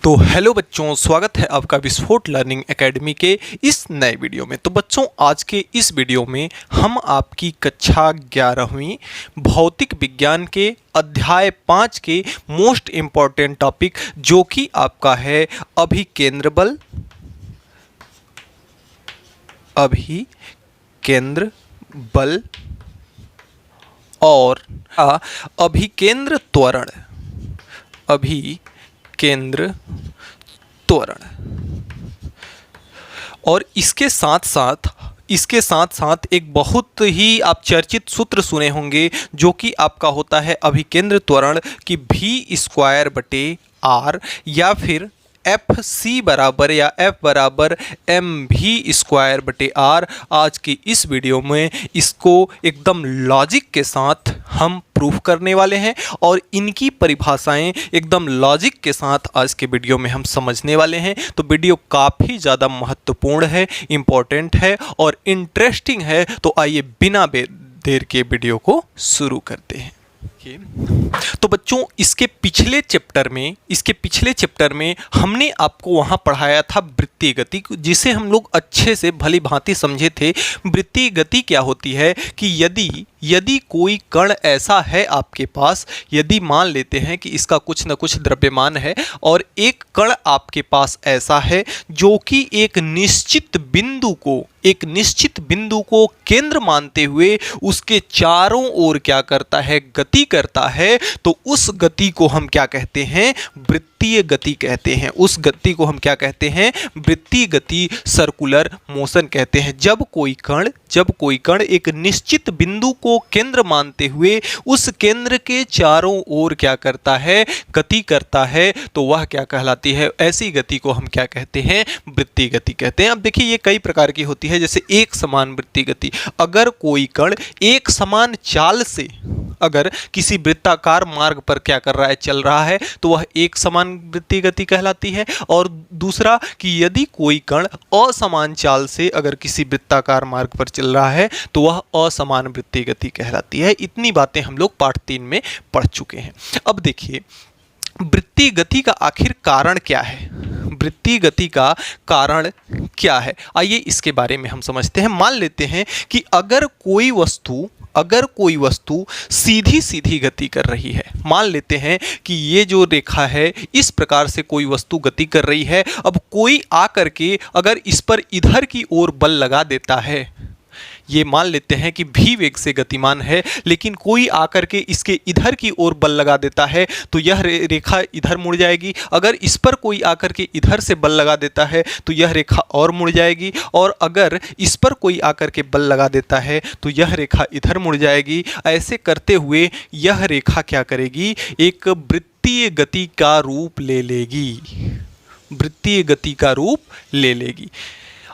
तो हेलो बच्चों, स्वागत है आपका विस्फोट लर्निंग एकेडमी के इस नए वीडियो में। तो बच्चों, आज के इस वीडियो में हम आपकी कक्षा 11वीं भौतिक विज्ञान के अध्याय 5 के मोस्ट इम्पॉर्टेंट टॉपिक जो कि आपका है अभिकेंद्र बल और अभिकेंद्र त्वरण और इसके साथ साथ एक बहुत ही आप चर्चित सूत्र सुने होंगे जो कि आपका होता है अभिकेंद्र त्वरण की v² या फिर FC बराबर या F बराबर mv²/r। आज की इस वीडियो में इसको एकदम लॉजिक के साथ हम प्रूफ करने वाले हैं और इनकी परिभाषाएं एकदम लॉजिक के साथ आज के वीडियो में हम समझने वाले हैं। तो वीडियो काफ़ी ज़्यादा महत्वपूर्ण है, इम्पोर्टेंट है और इंटरेस्टिंग है। तो आइए बिना देर के वीडियो को शुरू करते हैं। तो बच्चों, इसके पिछले चैप्टर में हमने आपको वहां पढ़ाया था वृत्तीय गति, जिसे हम लोग अच्छे से भली भांति समझे थे। वृत्तीय गति क्या होती है कि यदि कोई कण ऐसा है आपके पास, यदि मान लेते हैं कि इसका कुछ न कुछ द्रव्यमान है और एक कण आपके पास ऐसा है जो कि एक निश्चित बिंदु को केंद्र मानते हुए उसके चारों ओर क्या करता है, गति करता है, तो उस गति को हम क्या कहते हैं, वृत्तीय गति कहते हैं। उस गति को हम क्या कहते हैं, वृत्तीय गति, सर्कुलर मोशन कहते हैं। जब कोई कण एक निश्चित बिंदु को केंद्र मानते हुए उस केंद्र के चारों ओर क्या करता है, गति करता है, तो वह क्या कहलाती है, ऐसी गति को हम क्या कहते हैं, वृत्तीय गति कहते हैं। अब देखिए, ये कई प्रकार की होती है, जैसे एक समान वृत्तीय गति। अगर कोई कण एक समान चाल से अगर किसी वृत्ताकार मार्ग पर क्या कर रहा है, चल रहा है, तो वह एक समान वृत्तीय गति कहलाती है। और दूसरा कि यदि कोई कण असमान चाल से अगर किसी वृत्ताकार मार्ग पर चल रहा है तो वह असमान वृत्तीय गति कहलाती है। इतनी बातें हम लोग पाठ 3 में पढ़ चुके हैं। अब देखिए, वृत्तीय गति का आखिर कारण क्या है, वृत्तीय गति का कारण क्या है, आइए इसके बारे में हम समझते हैं। मान लेते हैं कि अगर कोई वस्तु सीधी गति कर रही है, मान लेते हैं कि ये जो रेखा है इस प्रकार से कोई वस्तु गति कर रही है। अब कोई आकर के अगर इस पर इधर की ओर बल लगा देता है, ये मान लेते हैं कि v वेग से गतिमान है, लेकिन कोई आकर के इसके इधर की ओर बल लगा देता है तो यह रेखा इधर मुड़ जाएगी। अगर इस पर कोई आकर के इधर से बल लगा देता है तो यह रेखा और मुड़ जाएगी, और अगर इस पर कोई आकर के बल लगा देता है तो यह रेखा इधर मुड़ जाएगी। ऐसे करते हुए यह रेखा क्या करेगी, एक वृत्तीय गति का रूप ले लेगी।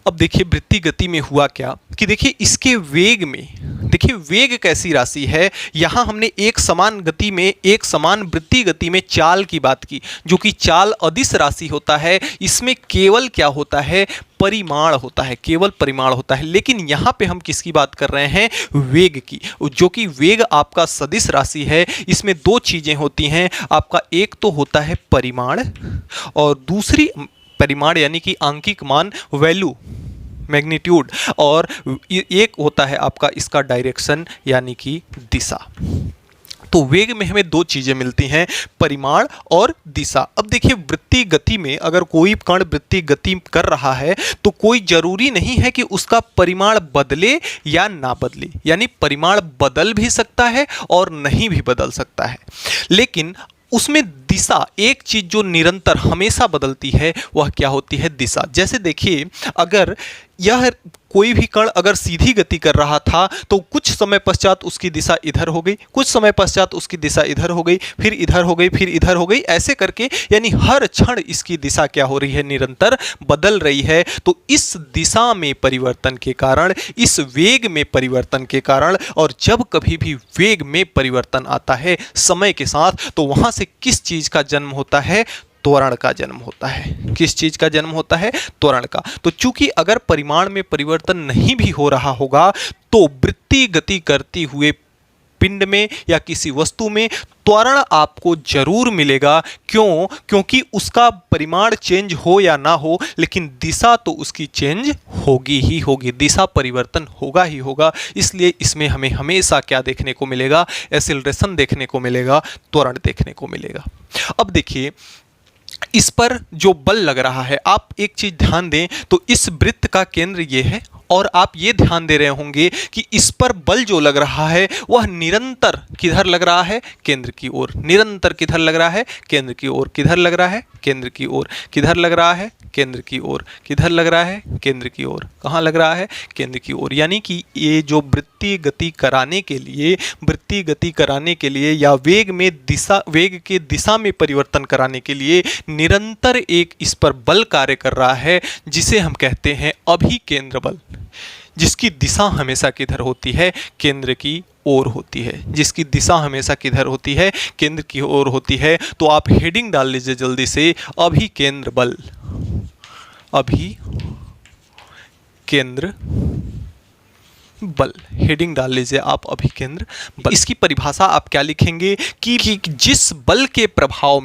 अब देखिए, वृत्तीय गति में हुआ क्या कि देखिए इसके वेग में, देखिए वेग कैसी राशि है। यहाँ हमने एक समान वृत्तीय गति में चाल की बात की, जो कि चाल अदिश राशि होता है। इसमें केवल क्या होता है, परिमाण होता है, केवल परिमाण होता है। लेकिन यहाँ पे हम किसकी बात कर रहे हैं, वेग की, जो कि वेग आपका सदिश राशि है। इसमें दो चीजें होती हैं आपका, एक तो होता है परिमाण और दूसरी परिमाण यानी कि आंकिक मान, वैल्यू, मैग्नीट्यूड, और एक होता है आपका इसका डायरेक्शन यानी कि दिशा। तो वेग में हमें दो चीजें मिलती हैं, परिमाण और दिशा। अब देखिए, वृत्तीय गति में अगर कोई कण वृत्तीय गति कर रहा है तो कोई जरूरी नहीं है कि उसका परिमाण बदले या ना बदले, यानी परिमाण बदल भी सकता है और नहीं भी बदल सकता है। लेकिन उसमें दिशा, एक चीज जो निरंतर हमेशा बदलती है वह क्या होती है, दिशा। जैसे देखिए, अगर यह कोई भी कण अगर सीधी गति कर रहा था तो कुछ समय पश्चात उसकी दिशा इधर हो गई, कुछ समय पश्चात उसकी दिशा इधर हो गई, फिर इधर हो गई, फिर इधर हो गई, ऐसे करके यानी हर क्षण इसकी दिशा क्या हो रही है, निरंतर बदल रही है। तो इस दिशा में परिवर्तन के कारण, इस वेग में परिवर्तन के कारण, और जब कभी भी वेग में परिवर्तन आता है समय के साथ, तो वहां से किस चीज का जन्म होता है, त्वरण का जन्म होता है। किस चीज का जन्म होता है, त्वरण का। तो चूंकि अगर परिमाण में परिवर्तन नहीं भी हो रहा होगा तो वृत्तीय गति करती हुए पिंड में या किसी वस्तु में त्वरण आपको जरूर मिलेगा। क्यों? क्योंकि उसका परिमाण चेंज हो या ना हो, लेकिन दिशा तो उसकी चेंज होगी ही होगी, दिशा परिवर्तन होगा ही होगा। इसलिए इसमें हमें हमेशा क्या देखने को मिलेगा? एक्सीलरेशन देखने को मिलेगा, त्वरण देखने को मिलेगा। अब देखिए इस पर जो बल लग रहा है, आप एक चीज ध्यान दें तो इस वृत्त का केंद्र ये है, और आप ये ध्यान दे रहे होंगे कि इस पर बल जो लग रहा है वह निरंतर किधर लग रहा है? केंद्र की ओर। निरंतर किधर लग रहा है? केंद्र की ओर। किधर लग रहा है? केंद्र की ओर। किधर लग रहा है? केंद्र की ओर। किधर लग रहा है? केंद्र की ओर। कहाँ लग रहा है? केंद्र की ओर। यानी कि ये जो वृत्तीय गति कराने के लिए या वेग के दिशा में परिवर्तन कराने के लिए निरंतर एक इस पर बल कार्य कर रहा है, जिसे हम कहते हैं अभिकेंद्र बल, जिसकी दिशा हमेशा किधर होती है? केंद्र की ओर होती है। जिसकी दिशा हमेशा किधर होती है? केंद्र की ओर होती है। तो आप हेडिंग डाल लीजिए जल्दी से, अभिकेंद्र बल। अभिकेंद्र बल, हेडिंग डाल लीजिए आप, अभिकेंद्र बल। इसकी परिभाषा आप क्या लिखेंगे कि जिस बल के प्रभाव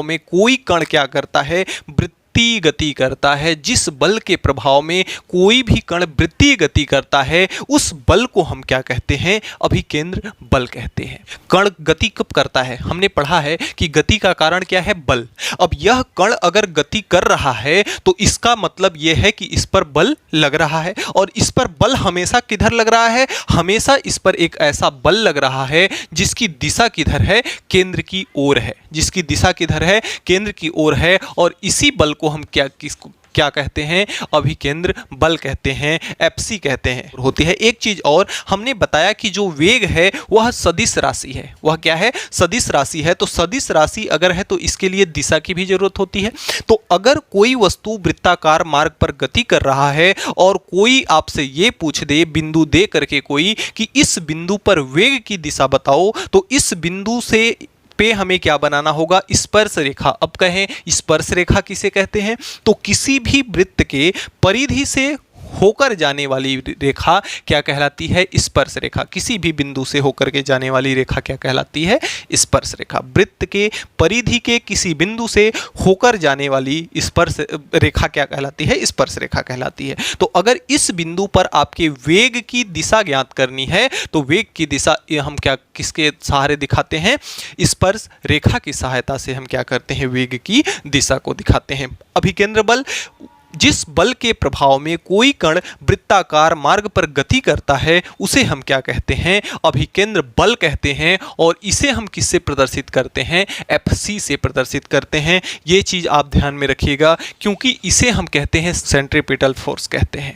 में कोई कण क्या करता है? वृत्तीय गति करता है। जिस बल के प्रभाव में कोई भी कण वृत्तीय गति करता है, उस बल को हम क्या कहते हैं? अभिकेंद्र बल कहते हैं। कण गति कब करता है? हमने पढ़ा है कि गति का कारण क्या है? बल। अब यह कण अगर गति कर रहा है तो इसका मतलब यह है कि इस पर बल लग रहा है, और इस पर बल हमेशा किधर लग रहा है? हमेशा इस पर एक ऐसा बल लग रहा है जिसकी दिशा किधर है? केंद्र की ओर है। जिसकी दिशा किधर है? केंद्र की ओर है। और इसी बल को हम क्या कहते हैं? अभिकेंद्र बल कहते हैं, एफसी कहते हैं। होती है एक चीज और, हमने बताया कि जो वेग है वह सदिश राशि है। वह क्या है? सदिश राशि है। तो सदिश राशि अगर है तो इसके लिए दिशा की भी जरूरत होती है। तो अगर कोई वस्तु वृत्ताकार मार्ग पर गति कर रहा है और कोई आपसे ये पूछ दे, बिंदु दे करके कोई, कि इस बिंदु पर वेग की दिशा बताओ, तो इस बिंदु से पे हमें क्या बनाना होगा? स्पर्श रेखा। अब कहें स्पर्श रेखा किसे कहते हैं? तो किसी भी वृत्त के परिधि से होकर जाने वाली रेखा क्या कहलाती है? स्पर्श रेखा। किसी भी बिंदु से होकर के जाने वाली रेखा क्या कहलाती है? स्पर्श रेखा। वृत्त के परिधि के किसी बिंदु से होकर जाने वाली स्पर्श रेखा क्या कहलाती है? स्पर्श रेखा कहलाती है। तो अगर इस बिंदु पर आपके वेग की दिशा ज्ञात करनी है तो वेग की दिशा हम क्या किसके सहारे दिखाते हैं? स्पर्श रेखा की सहायता से हम क्या करते हैं? वेग की दिशा को दिखाते हैं। अभिकेंद्र बल, जिस बल के प्रभाव में कोई कण वृत्ताकार मार्ग पर गति करता है उसे हम क्या कहते हैं? अभिकेंद्र बल कहते हैं। और इसे हम किससे प्रदर्शित करते हैं? एफसी से प्रदर्शित करते हैं। ये चीज आप ध्यान में रखिएगा, क्योंकि इसे हम कहते हैं सेंट्रीपिटल फोर्स कहते हैं।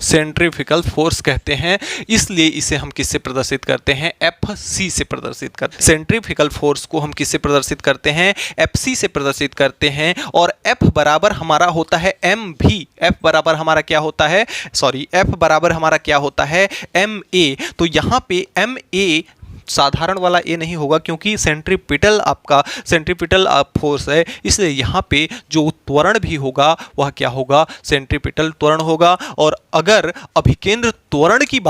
सेंट्रीफ्यूगल फोर्स कहते हैं। इसलिए इसे हम किससे प्रदर्शित करते हैं? एफसी से प्रदर्शित करते हैं। सेंट्रीफ्यूगल फोर्स को हम किससे प्रदर्शित करते हैं? एफसी से प्रदर्शित करते हैं। और एफ बराबर हमारा होता है एम भी। एफ बराबर हमारा क्या होता है? एफ बराबर हमारा क्या होता है? M A. तो यहाँ पे एम ए साधारण वाला ए नहीं होगा, क्योंकि सेंट्रीपिटल फोर्स है, इसलिए यहाँ पे जो त्वरण भी होगा वह क्या होगा? सेंट्रीपिटल त्वरण होगा। और अगर अभिकेंद्र त्वरण की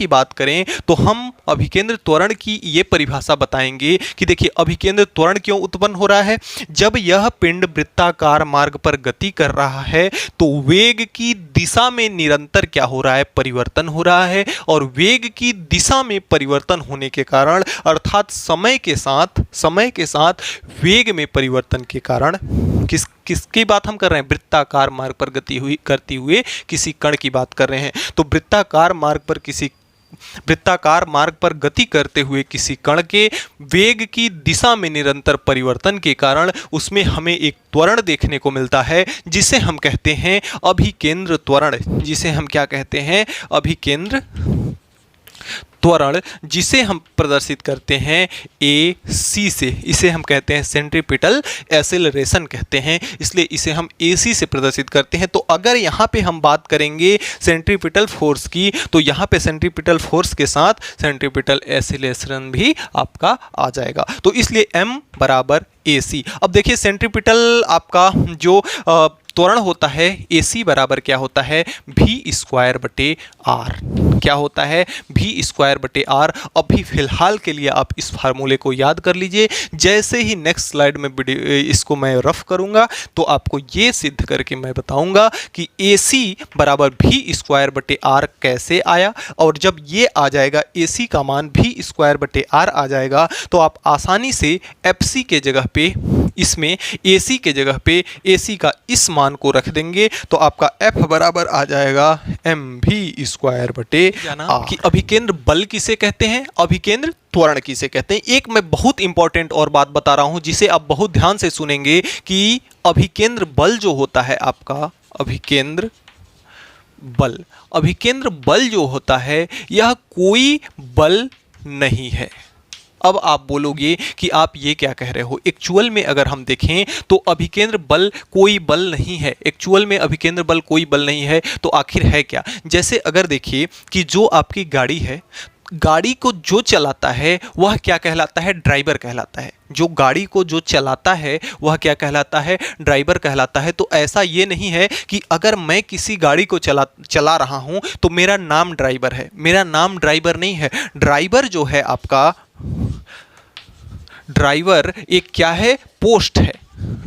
बात करें तो हम अभिकेंद्र त्वरण की ये परिभाषा बताएंगे कि देखिए अभिकेंद्र त्वरण क्यों उत्पन्न हो रहा है? जब यह पिंड वृत्ताकार मार्ग पर गति कर रहा है तो वेग की दिशा में निरंतर क्या हो रहा है? परिवर्तन हो रहा है। और वेग की दिशा में परिवर्तन होने के कारण, अर्थात समय के साथ वेग में परिवर्तन के कारण, किसकी बात हम कर रहे हैं? वृत्ताकार मार्ग पर गति करती हुए किसी कण की बात कर रहे हैं। तो वृत्ताकार मार्ग पर गति करते हुए किसी कण के वेग की दिशा में निरंतर परिवर्तन के कारण उसमें हमें एक त्वरण देखने को मिलता है, जिसे हम कहते हैं अभिकेंद्र त्वरण। जिसे हम क्या कहते हैं? अभिकेंद्र त्वरण जिसे हम प्रदर्शित करते हैं AC से, इसे हम कहते हैं सेंट्रीपिटल एक्सेलरेशन कहते हैं, इसलिए इसे हम AC से प्रदर्शित करते हैं। तो अगर यहाँ पे हम बात करेंगे सेंट्रीपिटल फोर्स की, तो यहाँ पे सेंट्रीपिटल फोर्स के साथ सेंट्रीपिटल एक्सेलरेशन भी आपका आ जाएगा, तो इसलिए M बराबर AC। अब देखिए सेंट्रीपिटल आपका जो त्वरण होता है AC बराबर क्या होता है, V²/R। क्या होता है, V²/R। अभी फिलहाल के लिए आप इस फार्मूले को याद कर लीजिए, जैसे ही नेक्स्ट स्लाइड में इसको मैं रफ करूंगा तो आपको ये सिद्ध करके मैं बताऊंगा कि AC बराबर V²/R कैसे आया, और जब ये आ जाएगा AC का मान V²/R आ जाएगा तो आप आसानी से FC के जगह पे, इसमें AC के जगह पे AC का इस मान को रख देंगे तो आपका F बराबर आ जाएगा mv²/R। कि अभिकेंद्र बल किसे कहते हैं, अभिकेंद्र त्वरण किसे कहते हैं। एक मैं बहुत इंपॉर्टेंट और बात बता रहा हूं जिसे आप बहुत ध्यान से सुनेंगे कि अभिकेंद्र बल जो होता है आपका, अभिकेंद्र बल जो होता है यह कोई बल नहीं है। अब आप बोलोगे कि आप ये क्या कह रहे हो, एक्चुअल में अगर हम देखें तो अभिकेंद्र बल कोई बल नहीं है, एक्चुअल में अभिकेंद्र बल कोई बल नहीं है, तो आखिर है क्या। जैसे अगर देखिए कि जो आपकी गाड़ी है, गाड़ी को जो चलाता है वह क्या कहलाता है, ड्राइवर कहलाता है। जो गाड़ी को जो चलाता है वह क्या कहलाता है, ड्राइवर कहलाता है। तो ऐसा ये नहीं है कि अगर मैं किसी गाड़ी को चला रहा हूं तो मेरा नाम ड्राइवर है, मेरा नाम ड्राइवर नहीं है। ड्राइवर जो है आपका, ड्राइवर एक क्या है, पोस्ट है।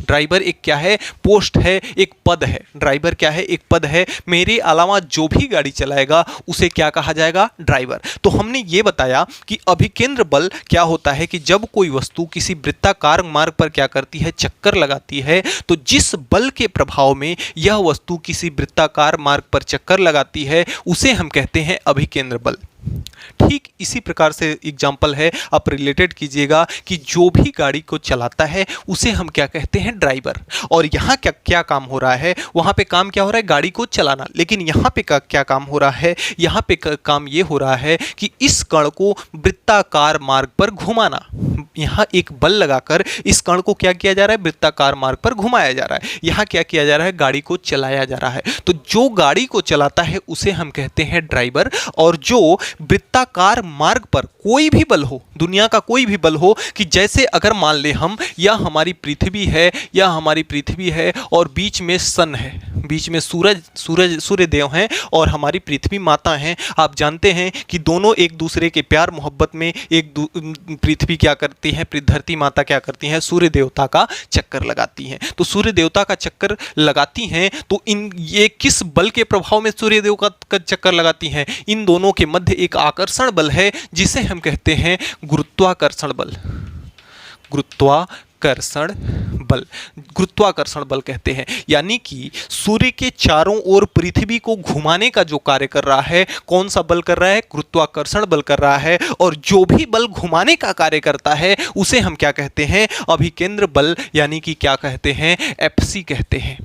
ड्राइवर एक क्या है, पोस्ट है, एक पद है। ड्राइवर क्या है, एक पद है। मेरे अलावा जो भी गाड़ी चलाएगा उसे क्या कहा जाएगा, ड्राइवर। तो हमने ये बताया कि अभिकेंद्र बल क्या होता है कि जब कोई वस्तु किसी वृत्ताकार मार्ग पर क्या करती है, चक्कर लगाती है, तो जिस बल के प्रभाव में यह वस्तु किसी वृत्ताकार मार्ग पर चक्कर लगाती है उसे हम कहते हैं अभिकेंद्र बल। ठीक इसी प्रकार से एग्जाम्पल है, आप रिलेटेड कीजिएगा कि जो भी गाड़ी को चलाता है उसे हम क्या कहते हैं, ड्राइवर। और यहाँ क्या क्या काम हो रहा है, वहाँ पे काम क्या हो रहा है, गाड़ी को चलाना। लेकिन यहाँ पे क्या काम हो रहा है, यहाँ पे काम ये हो रहा है कि इस कण को वृत्ताकार मार्ग पर घुमाना। यहाँ एक बल लगाकर इस कण को क्या किया जा रहा है, वृत्ताकार मार्ग पर घुमाया जा रहा है। यहाँ क्या किया जा रहा है, गाड़ी को चलाया जा रहा है। तो जो गाड़ी को चलाता है उसे हम कहते हैं ड्राइवर, और जो वृत्ताकार मार्ग पर कोई भी बल हो, दुनिया का कोई भी बल हो, कि जैसे अगर मान ले हम, या हमारी पृथ्वी है, या हमारी पृथ्वी है और बीच में सन है, बीच में सूर्य देव हैं और हमारी पृथ्वी माता हैं। आप जानते हैं कि दोनों एक दूसरे के प्यार मोहब्बत में पृथ्वी क्या करती है, धरती माता क्या करती हैं, सूर्य देवता का चक्कर लगाती हैं। तो सूर्य देवता का चक्कर लगाती हैं तो ये किस बल के प्रभाव में सूर्य देव का चक्कर लगाती हैं, इन दोनों के मध्य एक आकर्षण बल है जिसे हम कहते हैं गुरुत्वाकर्षण बल। गुरुत्वाकर्षण बल कहते हैं। यानी कि सूर्य के चारों ओर पृथ्वी को घुमाने का जो कार्य कर रहा है, कौन सा बल कर रहा है, गुरुत्वाकर्षण बल कर रहा है। और जो भी बल घुमाने का कार्य करता है उसे हम क्या कहते हैं, अभिकेंद्र बल, यानी कि क्या कहते हैं, FC कहते हैं,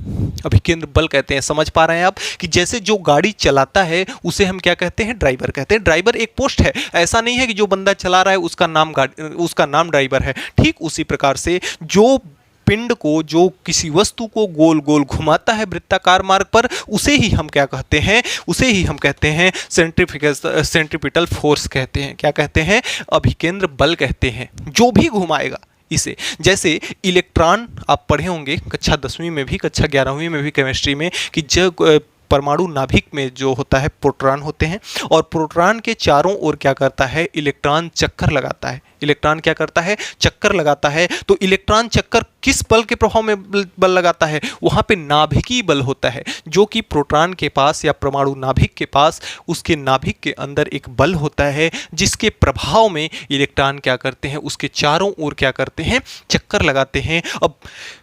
अभिकेंद्र बल कहते हैं। समझ पा रहे हैं आप कि जैसे जो गाड़ी चलाता है उसे हम क्या कहते हैं, ड्राइवर कहते हैं। ड्राइवर एक पोस्ट है, ऐसा नहीं है कि जो बंदा चला रहा है उसका नाम ड्राइवर है। ठीक उसी प्रकार से जो पिंड को, जो किसी वस्तु को गोल गोल घुमाता है वृत्ताकार मार्ग पर, उसे ही हम क्या कहते हैं, उसे ही हम कहते हैं सेंट्रीपिटल फोर्स कहते हैं। क्या कहते हैं, अभिकेंद्र बल कहते हैं, जो भी घुमाएगा इसे। जैसे इलेक्ट्रॉन आप पढ़े होंगे कक्षा 10वीं में भी, कक्षा 11वीं में भी केमिस्ट्री में, कि जब परमाणु नाभिक में जो होता है प्रोटॉन होते हैं, और प्रोटॉन के चारों ओर क्या करता है, इलेक्ट्रॉन चक्कर लगाता है। इलेक्ट्रॉन क्या करता है, चक्कर लगाता है। तो इलेक्ट्रॉन चक्कर किस बल के प्रभाव में बल लगाता है, वहाँ पे नाभिकीय बल होता है, जो कि प्रोटॉन के पास या परमाणु नाभिक के पास, उसके नाभिक के अंदर एक बल होता है जिसके प्रभाव में इलेक्ट्रॉन क्या करते हैं, उसके चारों ओर क्या करते हैं, चक्कर लगाते हैं। अब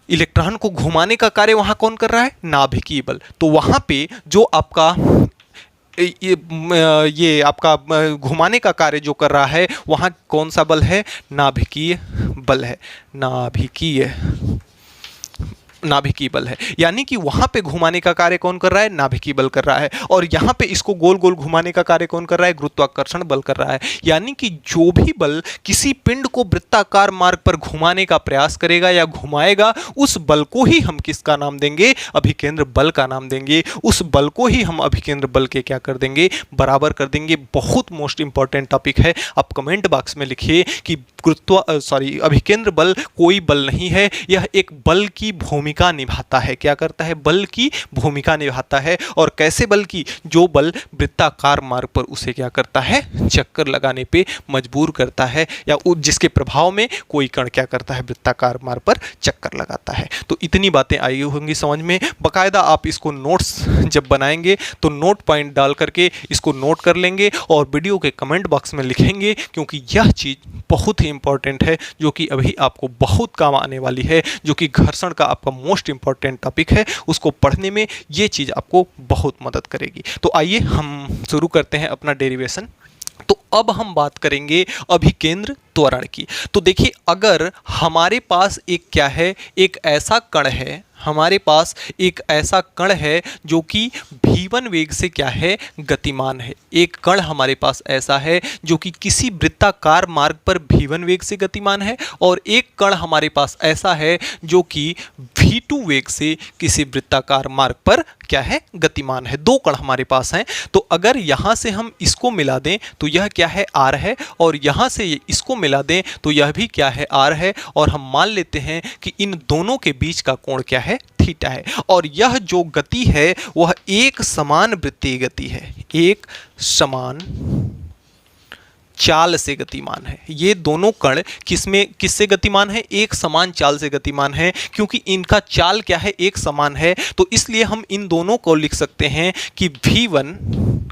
इलेक्ट्रॉन को घुमाने का कार्य वहाँ कौन कर रहा है, नाभिकीय बल। तो वहाँ पे जो आपका ये आपका घुमाने का कार्य जो कर रहा है, वहाँ कौन सा बल है, नाभिकीय बल है, नाभिकीय नाभिकीय बल है। यानी कि वहां पे घुमाने का कार्य कौन कर रहा है? नाभिकीय बल कर रहा है। और यहां पे इसको गोल गोल घुमाने का कार्य कौन कर रहा है? गुरुत्वाकर्षण बल कर रहा है। यानी कि जो भी बल किसी पिंड को वृत्ताकार मार्ग पर घुमाने का प्रयास करेगा या घुमाएगा, उस बल को ही हम किसका नाम देंगे? अभिकेंद्र बल का नाम देंगे। उस बल को ही हम अभिकेंद्र बल के क्या कर देंगे? बराबर कर देंगे। बहुत मोस्ट इंपॉर्टेंट टॉपिक है। आप कमेंट बॉक्स में लिखिए कि अभिकेंद्र बल कोई बल नहीं है, यह एक बल की भूमिका निभाता है। क्या करता है? बल की भूमिका निभाता है। और कैसे बल की? जो बल वृत्ताकार मार्ग पर उसे क्या करता है? चक्कर लगाने पे मजबूर करता है, या जिसके प्रभाव में कोई कण क्या करता है? वृत्ताकार मार्ग पर चक्कर लगाता है। तो इतनी बातें आई होंगी समझ में। बाकायदा आप इसको नोट्स जब बनाएंगे तो नोट पॉइंट डाल करके इसको नोट कर लेंगे और वीडियो के कमेंट बॉक्स में लिखेंगे, क्योंकि यह चीज़ बहुत ही इंपॉर्टेंट है, जो कि अभी आपको बहुत काम आने वाली है, जो कि घर्षण का आपका मोस्ट इंपॉर्टेंट टॉपिक है। उसको पढ़ने में ये चीज़ आपको बहुत मदद करेगी। तो आइए हम शुरू करते हैं अपना डेरिवेशन। तो अब हम बात करेंगे अभिकेंद्र त्वरण की। तो देखिए, अगर हमारे पास एक क्या है? एक ऐसा कण है, हमारे पास एक ऐसा कण है जो कि v1 वेग से क्या है? गतिमान है। एक कण हमारे पास ऐसा है जो कि किसी वृत्ताकार मार्ग पर v1 वेग से गतिमान है, और एक कण हमारे पास ऐसा है जो कि v2 वेग से किसी वृत्ताकार मार्ग पर क्या है? गतिमान है। दो कण हमारे पास हैं। तो अगर यहाँ से हम इसको मिला दें तो यह क्या है? r है, और यहाँ से इसको मिला दें तो यह भी क्या है? r है। और हम मान लेते हैं कि इन दोनों के बीच का कोण क्या है? थीटा है। और यह जो गति है वह एक समान वृत्तीय गति है, एक समान चाल से गतिमान है। ये दोनों कण किससे गतिमान है? एक समान चाल से गतिमान है, क्योंकि इनका चाल क्या है? एक समान है। तो इसलिए हम इन दोनों को लिख सकते हैं कि v1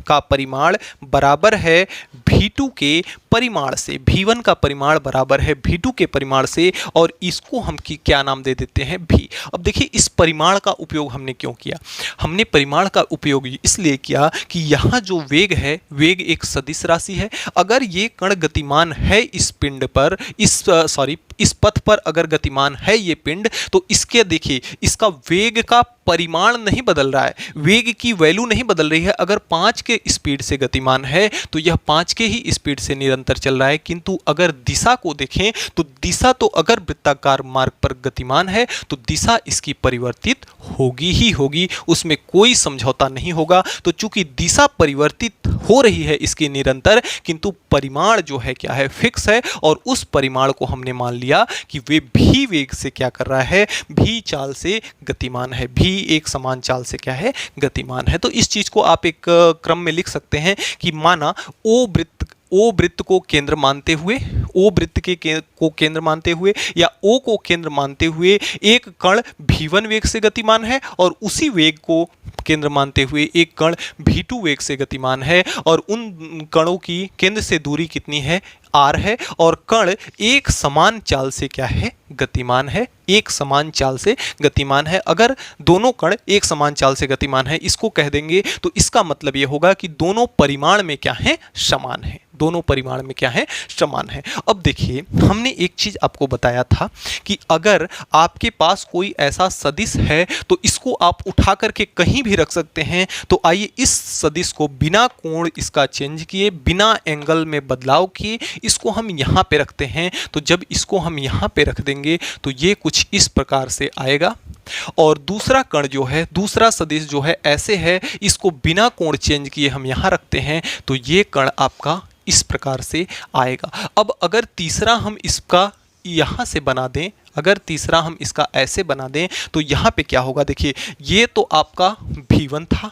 का परिमाण बराबर है v2 के परिमाण से। v1 का परिमाण बराबर है v2 के परिमाण से, और इसको हम क्या नाम दे देते हैं? v। अब देखिए, इस परिमाण का उपयोग हमने क्यों किया? हमने परिमाण का उपयोग इसलिए किया कि यहाँ जो वेग है, वेग एक सदिश राशि है। अगर ये कण गतिमान है इस पिंड पर, इस पथ पर अगर गतिमान है ये पिंड, तो इसके देखिए, इसका वेग का परिमाण नहीं बदल रहा है, वेग की वैल्यू नहीं बदल रही है। अगर 5 के स्पीड से गतिमान है तो यह 5 के ही स्पीड से निरंतर चल रहा है। किंतु अगर दिशा को देखें तो दिशा तो अगर वृत्ताकार मार्ग पर गतिमान है तो दिशा इसकी परिवर्तित होगी ही होगी, उसमें कोई समझौता नहीं होगा। तो चूंकि दिशा परिवर्तित हो रही है इसकी निरंतर, किंतु परिमाण जो है क्या है? फिक्स है। और उस परिमाण को हमने मान लिया कि वे भी वेग से क्या कर रहा है? भी चाल से गतिमान है, भी एक समान चाल से क्या है? गतिमान है। तो इस चीज को आप एक क्रम में लिख सकते हैं कि माना ओ वृत्त को केंद्र मानते हुए, ओ वृत्त को केंद्र मानते हुए, या ओ को केंद्र मानते हुए एक कण v1 वेग से गतिमान है, और उसी वेग को केंद्र मानते हुए एक कण v2 वेग से गतिमान है, और उन कणों की केंद्र से दूरी कितनी है? r है। और कण एक समान चाल से क्या है? गतिमान है, एक समान चाल से गतिमान है। अगर दोनों कण एक समान चाल से गतिमान है, इसको कह देंगे तो इसका मतलब यह होगा कि दोनों परिमाण में क्या है? समान है। दोनों परिमाण में क्या है? समान है। अब देखिए, हमने एक चीज आपको बताया था कि अगर आपके पास कोई ऐसा सदिश है तो इसको आप उठा करके कहीं भी रख सकते हैं। तो आइए इस सदिश को बिना कोण इसका चेंज किए, बिना एंगल में बदलाव किए, इसको हम यहाँ पे रखते हैं। तो जब इसको हम यहाँ पे रख देंगे तो ये कुछ इस प्रकार से आएगा। और दूसरा कण जो है, दूसरा सदिश जो है ऐसे है, इसको बिना कोण चेंज किए हम यहाँ रखते हैं, तो ये कण आपका इस प्रकार से आएगा। अब अगर तीसरा हम इसका यहाँ से बना दें, अगर तीसरा हम इसका ऐसे बना दें तो यहाँ पे क्या होगा? देखिए, ये तो आपका v1 था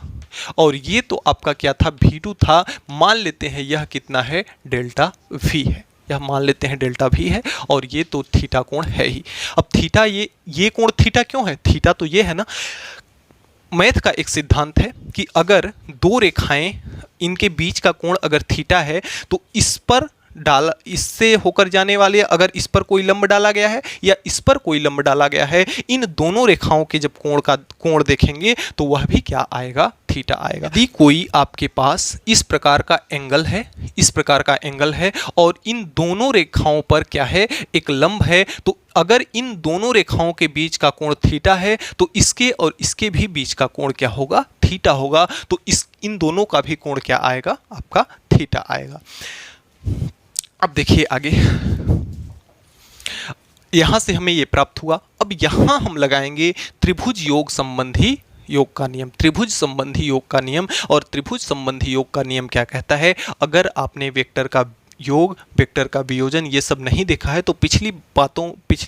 और ये तो आपका क्या था? v2 था। मान लेते हैं यह कितना है? डेल्टा v है। यह मान लेते हैं डेल्टा v है, और ये तो थीटा कोण है ही। अब थीटा, ये कोण थीटा क्यों है? थीटा तो ये है ना, मैथ का एक सिद्धांत है कि अगर दो रेखाएं, इनके बीच का कोण अगर थीटा है तो इस पर इससे होकर जाने वाले, अगर इस पर कोई लंब डाला गया है या इस पर कोई लंब डाला गया है, इन दोनों रेखाओं के जब कोण देखेंगे तो वह भी क्या आएगा? थीटा आएगा। यदि कोई आपके पास इस प्रकार का एंगल है, इस प्रकार का एंगल है और इन दोनों रेखाओं पर क्या है, एक लंब है, तो अगर इन दोनों रेखाओं के बीच का कोण थीटा है तो इसके और इसके भी बीच का कोण क्या होगा, थीटा होगा। तो इन दोनों का भी कोण क्या आएगा, आपका थीटा आएगा। अब देखिए आगे, यहां से हमें ये प्राप्त हुआ। अब यहां हम लगाएंगे त्रिभुज योग संबंधी योग का नियम, त्रिभुज संबंधी योग का नियम। और त्रिभुज संबंधी योग का नियम क्या कहता है, अगर आपने वेक्टर का योग, वेक्टर का वियोजन ये सब नहीं देखा है तो पिछली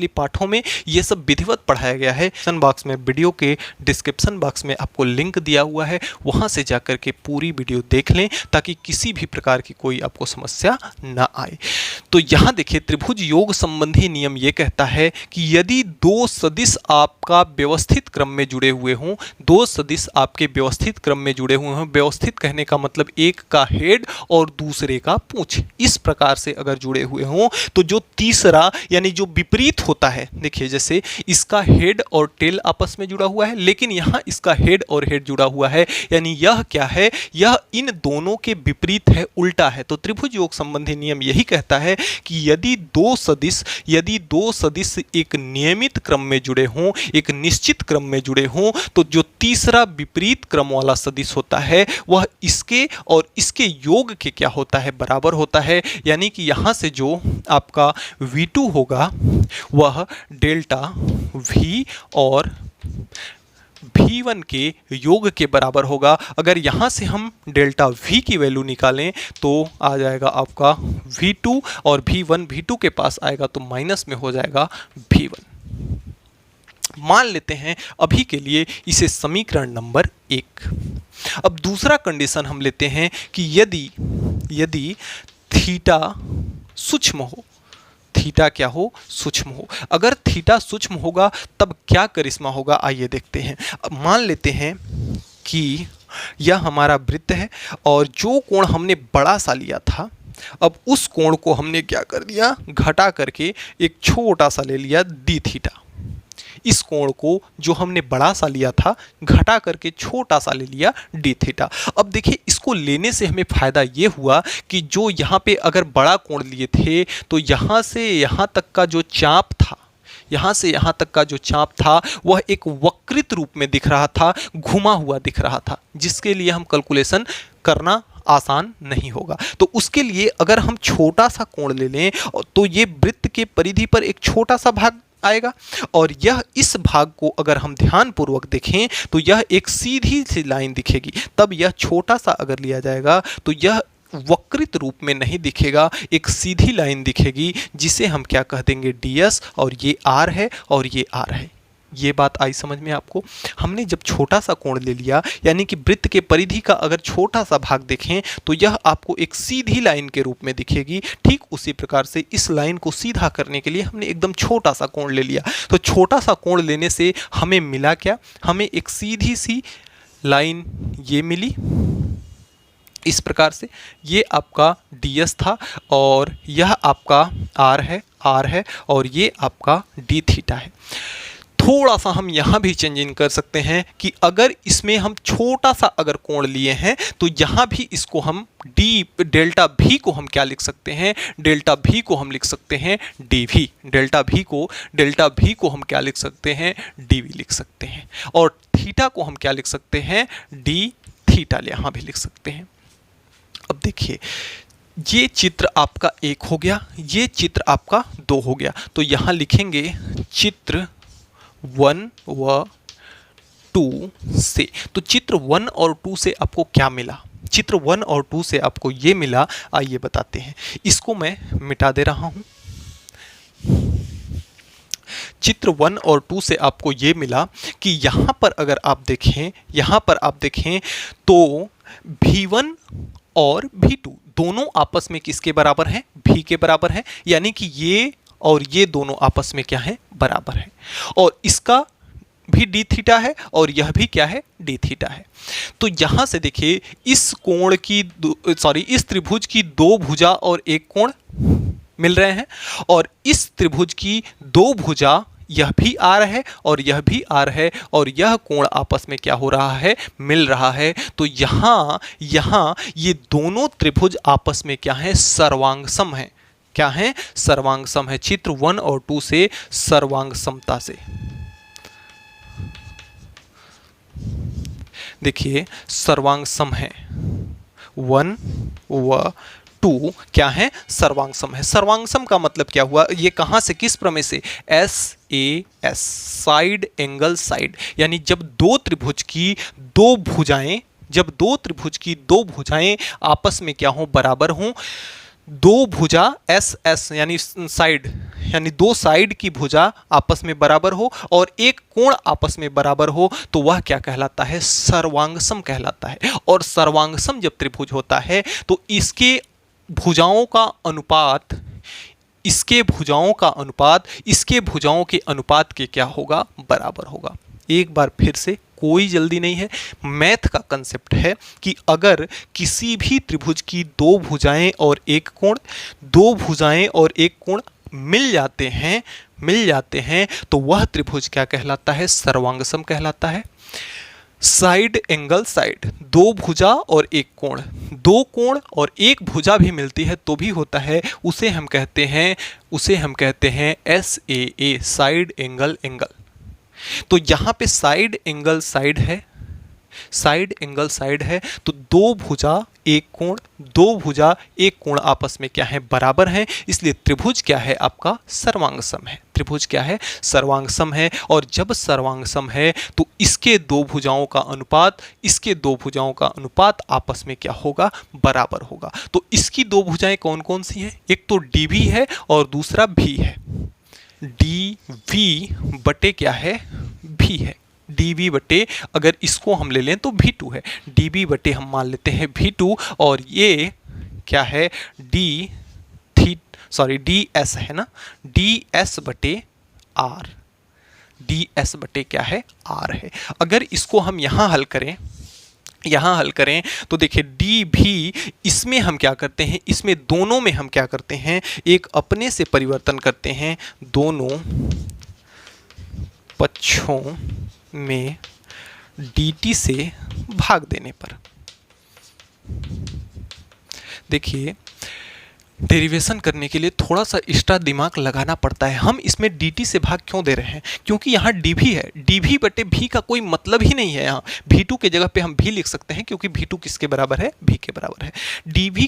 पाठों में ये सब विधिवत पढ़ाया गया है। डिस्क्रिप्शन बॉक्स में, वीडियो के डिस्क्रिप्शन बॉक्स में आपको लिंक दिया हुआ है, वहां से जाकर के पूरी वीडियो देख लें ताकि किसी भी प्रकार की कोई आपको समस्या ना आए। तो यहाँ देखिए, त्रिभुज योग संबंधी नियम ये कहता है कि यदि दो सदिश आपका व्यवस्थित क्रम में जुड़े हुए हों, दो सदिश आपके व्यवस्थित क्रम में जुड़े हुए हों, व्यवस्थित कहने का मतलब एक का हेड और दूसरे का पूंछ, इस प्रकार से अगर जुड़े हुए हों, तो जो तीसरा यानी जो विपरीत होता है, देखिए जैसे इसका हेड और टेल आपस में जुड़ा हुआ है, लेकिन यहाँ इसका हेड और हेड जुड़ा हुआ है, यानी यह क्या है, यह इन दोनों के विपरीत है, उल्टा है। तो त्रिभुज योग संबंधी नियम यही कहता है कि यदि दो सदिश एक नियमित क्रम में जुड़े हों, एक निश्चित क्रम में जुड़े हों, तो जो तीसरा विपरीत क्रम वाला सदिश होता है वह इसके और इसके योग के क्या होता है, बराबर होता है। यानी कि यहां से जो आपका V2 होगा वह डेल्टा V और V1 के योग के बराबर होगा। अगर यहाँ से हम डेल्टा V की वैल्यू निकालें तो आ जाएगा आपका V2 और V2 के पास आएगा तो माइनस में हो जाएगा V1। मान लेते हैं अभी के लिए इसे समीकरण नंबर 1। अब दूसरा कंडीशन हम लेते हैं कि यदि थीटा सूक्ष्म हो, थीटा क्या हो, सूक्ष्म हो। अगर थीटा सूक्ष्म होगा तब क्या करिश्मा होगा, आइए देखते हैं। अब मान लेते हैं कि यह हमारा वृत्त है और जो कोण हमने बड़ा सा लिया था, अब उस कोण को हमने क्या कर दिया, घटा करके एक छोटा सा ले लिया डी थीटा। इस कोण को जो हमने बड़ा सा लिया था घटा करके छोटा सा ले लिया डी थीटा। अब देखिए, इसको लेने से हमें फायदा ये हुआ कि जो यहाँ पे अगर बड़ा कोण लिए थे तो यहाँ से यहाँ तक का जो चाप था, यहाँ से यहाँ तक का जो चाप था वह एक वक्रित रूप में दिख रहा था, घुमा हुआ दिख रहा था, जिसके लिए हम कैलकुलेशन करना आसान नहीं होगा। तो उसके लिए अगर हम छोटा सा कोण ले लें तो ये वृत्त के परिधि पर एक छोटा सा भाग आएगा और यह इस भाग को अगर हम ध्यान पूर्वक देखें तो यह एक सीधी सी लाइन दिखेगी। तब यह छोटा सा अगर लिया जाएगा तो यह वक्रित रूप में नहीं दिखेगा, एक सीधी लाइन दिखेगी जिसे हम क्या कह देंगे, ds, और ये r है और ये r है। ये बात आई समझ में आपको। हमने जब छोटा सा कोण ले लिया, यानी कि वृत्त के परिधि का अगर छोटा सा भाग देखें तो यह आपको एक सीधी लाइन के रूप में दिखेगी। ठीक उसी प्रकार से इस लाइन को सीधा करने के लिए हमने एकदम छोटा सा कोण ले लिया। तो छोटा सा कोण लेने से हमें मिला क्या, हमें एक सीधी सी लाइन ये मिली इस प्रकार से। ये आपका ds था और यह आपका r है और ये आपका d थीटा है। थोड़ा सा हम यहाँ भी चेंज इन कर सकते हैं कि अगर इसमें हम छोटा सा अगर कोण लिए हैं तो यहाँ भी इसको हम डेल्टा V को हम क्या लिख सकते हैं, डेल्टा V को हम लिख सकते हैं dV। डेल्टा V को हम क्या लिख सकते हैं, dV लिख सकते हैं। और थीटा को हम क्या लिख सकते हैं, d थीटा यहाँ भी लिख सकते हैं। अब देखिए, ये चित्र आपका 1 हो गया, ये चित्र आपका 2 हो गया। तो यहाँ लिखेंगे चित्र 1 व 2 से। तो चित्र 1 और 2 से आपको क्या मिला, चित्र 1 और 2 से आपको ये मिला, आइए बताते हैं। इसको मैं मिटा दे रहा हूं। चित्र 1 और 2 से आपको ये मिला कि यहाँ पर अगर आप देखें, यहाँ पर आप देखें तो V1 और V2 दोनों आपस में किसके बराबर हैं, V के बराबर हैं। यानी कि ये और ये दोनों आपस में क्या है, बराबर है। और इसका भी d थीटा है और यह भी क्या है, d थीटा है। तो यहां से देखिए, इस कोण की इस त्रिभुज की 2 भुजा और एक कोण मिल रहे हैं और इस त्रिभुज की 2 भुजा यह भी आर है और यह भी आर है और यह कोण आपस में क्या हो रहा है, मिल रहा है। तो यहाँ ये दोनों त्रिभुज आपस में क्या है, सर्वांग सम है। क्या है, सर्वांग सम है। चित्र 1 और 2 से सर्वांग समता से देखिए सर्वांग सम है 1 व 2 क्या है, सर्वांग सम है। सर्वांग सम का मतलब क्या हुआ, ये कहां से, किस प्रमेय से, SAS साइड एंगल साइड, यानी जब दो त्रिभुज की दो भुजाएं आपस में क्या हो, बराबर हों, दो भुजा SS यानी साइड, यानी दो साइड की भुजा आपस में बराबर हो और एक कोण आपस में बराबर हो, तो वह क्या कहलाता है, सर्वांगसम कहलाता है। और सर्वांगसम जब त्रिभुज होता है तो इसके भुजाओं का अनुपात इसके भुजाओं के अनुपात के क्या होगा, बराबर होगा। एक बार फिर से, कोई जल्दी नहीं है, मैथ का कंसेप्ट है कि अगर किसी भी त्रिभुज की दो भुजाएं और एक कोण मिल जाते हैं तो वह त्रिभुज क्या कहलाता है, सर्वांगसम कहलाता है। साइड एंगल साइड, दो भुजा और एक कोण, दो कोण और एक भुजा भी मिलती है तो भी होता है, उसे हम कहते हैं SAA साइड एंगल एंगल। तो यहां पे साइड एंगल साइड है तो दो भुजा एक कोण आपस में क्या है, बराबर हैं, इसलिए त्रिभुज क्या है आपका, सर्वांगसम है। त्रिभुज क्या है, सर्वांगसम है। और जब सर्वांगसम है तो इसके दो भुजाओं का अनुपात आपस में क्या होगा, बराबर होगा। तो इसकी दो भुजाएं कौन कौन सी हैं, एक तो DV है और दूसरा V है। DV बटे क्या है, V है। DV बटे, अगर इसको हम ले लें तो V2 है, DV बटे हम मान लेते हैं V2, और ये क्या है, DS है ना, DS बटे R, DS बटे क्या है, R है। अगर इसको हम यहाँ हल करें तो देखिए DV, इसमें हम क्या करते हैं, इसमें दोनों में हम क्या करते हैं, एक अपने से परिवर्तन करते हैं, दोनों पक्षों में dt से भाग देने पर। देखिए डेरिवेशन करने के लिए थोड़ा सा एक्स्ट्रा दिमाग लगाना पड़ता है। हम इसमें dt से भाग क्यों दे रहे हैं, क्योंकि यहाँ dv है, dv बटे v का कोई मतलब ही नहीं है। यहाँ v2 के जगह पे हम v लिख सकते हैं, क्योंकि v2 किसके बराबर है, v के बराबर है। dv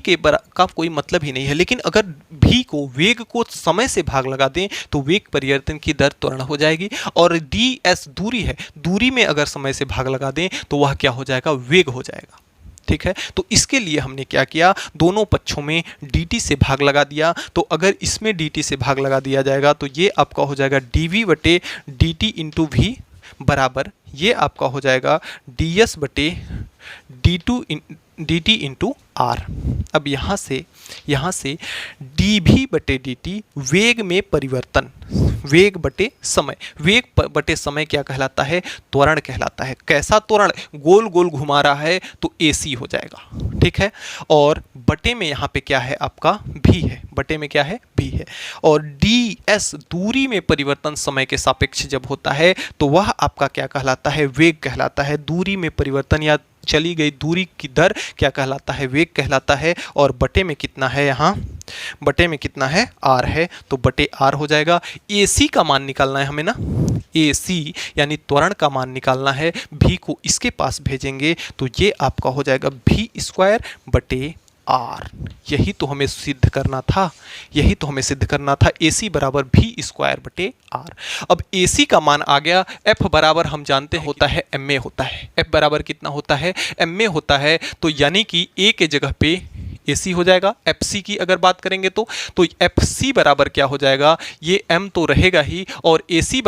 का कोई मतलब ही नहीं है। लेकिन अगर v को, वेग को समय से भाग लगा दें तो वेग परिवर्तन की दर त्वरण हो जाएगी, और ds दूरी है, दूरी में अगर समय से भाग लगा दें तो वह क्या हो जाएगा, वेग हो जाएगा। ठीक है, तो इसके लिए हमने क्या किया, दोनों पक्षों में dt से भाग लगा दिया। तो अगर इसमें dt से भाग लगा दिया जाएगा तो ये आपका हो जाएगा dv बटे dt इंटू v बराबर, ये आपका हो जाएगा ds बटे dt इंटू r। अब यहाँ से dv बटे dt वेग में परिवर्तन, वेग बटे समय क्या कहलाता है, त्वरण कहलाता है। कैसा त्वरण, गोल गोल घुमा रहा है तो AC हो जाएगा। ठीक है, और बटे में यहाँ पे क्या है आपका, v है, बटे में क्या है, v है। और ds दूरी में परिवर्तन समय के सापेक्ष जब होता है तो वह आपका क्या कहलाता है, वेग कहलाता है। दूरी में परिवर्तन या चली गई दूरी की दर क्या कहलाता है, वेग कहलाता है। और बटे में कितना है, यहाँ बटे में कितना है, r है, तो बटे r हो जाएगा। AC का मान निकालना है हमें ना, AC यानी त्वरण का मान निकालना है। v को इसके पास भेजेंगे तो ये आपका हो जाएगा v स्क्वायर बटे r। यही तो हमें सिद्ध करना था, AC बराबर v स्क्वायर बटे r। अब AC का मान आ गया, f बराबर हम जानते हैं होता है ma होता है, f बराबर कितना होता है, ma होता है। तो यानी कि a के जगह पे AC हो जाएगा। FC की अगर बात करेंगे तो FC बराबर क्या हो जाएगा, ये m तो रहेगा ही, और AC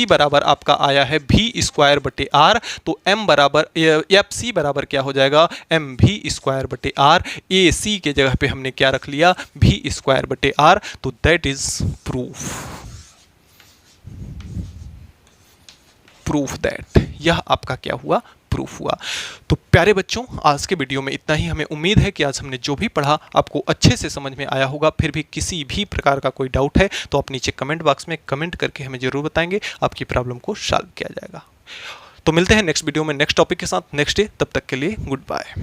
बराबर आपका आया है v स्क्वायर बटे r। तो m बराबर FC बराबर क्या हो जाएगा, mv स्क्वायर बटे r। AC के जगह पे हमने क्या रख लिया, v स्क्वायर बटे r। तो दैट इज प्रूफ दैट, यह आपका क्या हुआ, प्रूफ हुआ। तो प्यारे बच्चों, आज के वीडियो में इतना ही। हमें उम्मीद है कि आज हमने जो भी पढ़ा आपको अच्छे से समझ में आया होगा। फिर भी किसी भी प्रकार का कोई डाउट है तो आप नीचे कमेंट बॉक्स में कमेंट करके हमें जरूर बताएंगे, आपकी प्रॉब्लम को सॉल्व किया जाएगा। तो मिलते हैं नेक्स्ट वीडियो में नेक्स्ट टॉपिक के साथ नेक्स्ट डे। तब तक के लिए गुड बाय।